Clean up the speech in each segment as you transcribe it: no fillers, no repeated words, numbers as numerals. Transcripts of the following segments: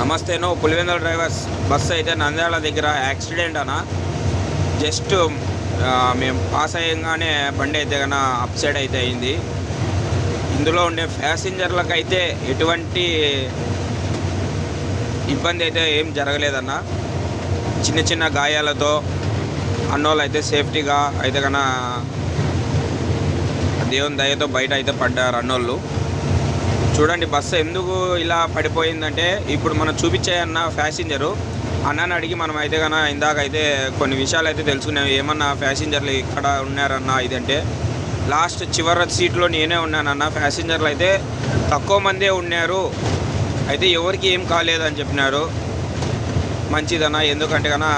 నమస్తేనో Pulivendula drivers. Bus అయితే నంద్యాల దగ్గర accident అన్న. జస్ట్ మేము పాస్ అయ్యంగానే బండి అయితే కన్నా అప్ సైడ్ అయితే అయింది. ఇందులో ఉండే ప్యాసింజర్లకు అయితే ఎటువంటి ఇబ్బంది అయితే ఏం జరగలేదన్న. చిన్న చిన్న గాయాలతో అన్నోళ్ళు అయితే సేఫ్టీగా అయితే కన్నా దేవుని దయతో బయట అయితే పడ్డారు అన్నోళ్ళు. చూడండి బస్సు ఎందుకు ఇలా పడిపోయిందంటే, ఇప్పుడు మనం చూపించాయన్న ప్యాసింజరు అన్నని అడిగి మనం అయితే కన్నా ఇందాకైతే కొన్ని విషయాలు అయితే తెలుసుకున్నాం. ఏమన్నా ప్యాసింజర్లు ఇక్కడ ఉన్నారన్న ఇదంటే, లాస్ట్ చివరి సీట్లో నేనే ఉన్నానన్న. ప్యాసింజర్లు అయితే తక్కువ మందే ఉన్నారు, అయితే ఎవరికి ఏం కాలేదని చెప్పినారు. మంచిదన్న, ఎందుకంటే కన్నా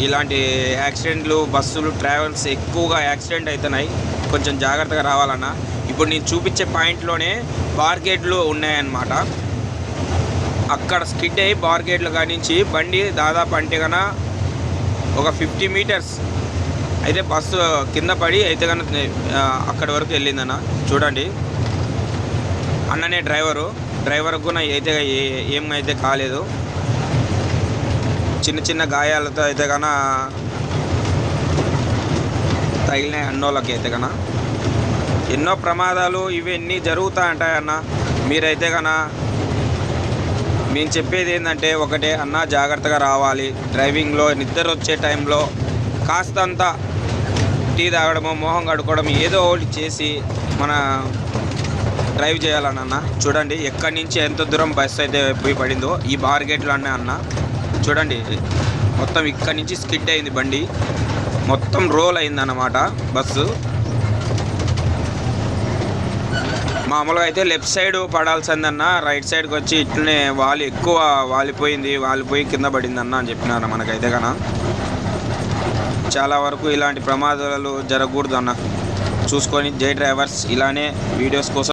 ఇలాంటి యాక్సిడెంట్లు బస్సులు ట్రావెల్స్ ఎక్కువగా యాక్సిడెంట్ అవుతున్నాయి. కొంచెం జాగ్రత్తగా రావాలన్న. ఇప్పుడు నేను చూపించే పాయింట్లోనే బార్గేట్లు ఉన్నాయన్నమాట. అక్కడ స్కిడ్ అయ్యి బార్గేట్లు కానించి బండి దాదాపు అంటే కన్నా ఒక 50 మీటర్స్ అయితే బస్సు కింద పడి అయితే కన్నా అక్కడి వరకు వెళ్ళిందన్న. చూడండి అన్ననే డ్రైవర్ కూడా అయితే ఏమైతే కాలేదు. చిన్న చిన్న గాయాలతో అయితే కన్నా తగిలినాయి అన్నోళ్ళకి. అయితే కన్నా ఎన్నో ప్రమాదాలు ఇవన్నీ జరుగుతూ ఉంటాయన్న. మీరైతే కన్నా మేము చెప్పేది ఏంటంటే ఒకటే అన్న, జాగ్రత్తగా రావాలి. డ్రైవింగ్లో నిద్ర వచ్చే టైంలో కాస్తంత టీ తాగడమో మొహం కడుక్కోవడం ఏదో ఒకటి చేసి మన డ్రైవ్ చేయాలన్న. చూడండి ఎక్కడి నుంచి ఎంత దూరం బస్సు అయితే పోయి పడిందో ఈ బార్గేట్లో అన్న. చూడండి మొత్తం ఇక్కడి నుంచి స్కిడ్ అయింది బండి, మొత్తం రోల్ అయిందన్నమాట బస్సు. మామూలుగా అయితే లెఫ్ట్ సైడ్ పడాల్సిందన్న, రైట్ సైడ్కి వచ్చి ఇట్లనే ఎక్కువ వాలిపోయి కింద పడిందన్న అని చెప్పినారు మనకైతే కన్నా. చాలా వరకు ఇలాంటి ప్రమాదాలు జరగకూడదు అన్న. చూసుకొని జై డ్రైవర్స్ ఇలానే వీడియోస్ కోసం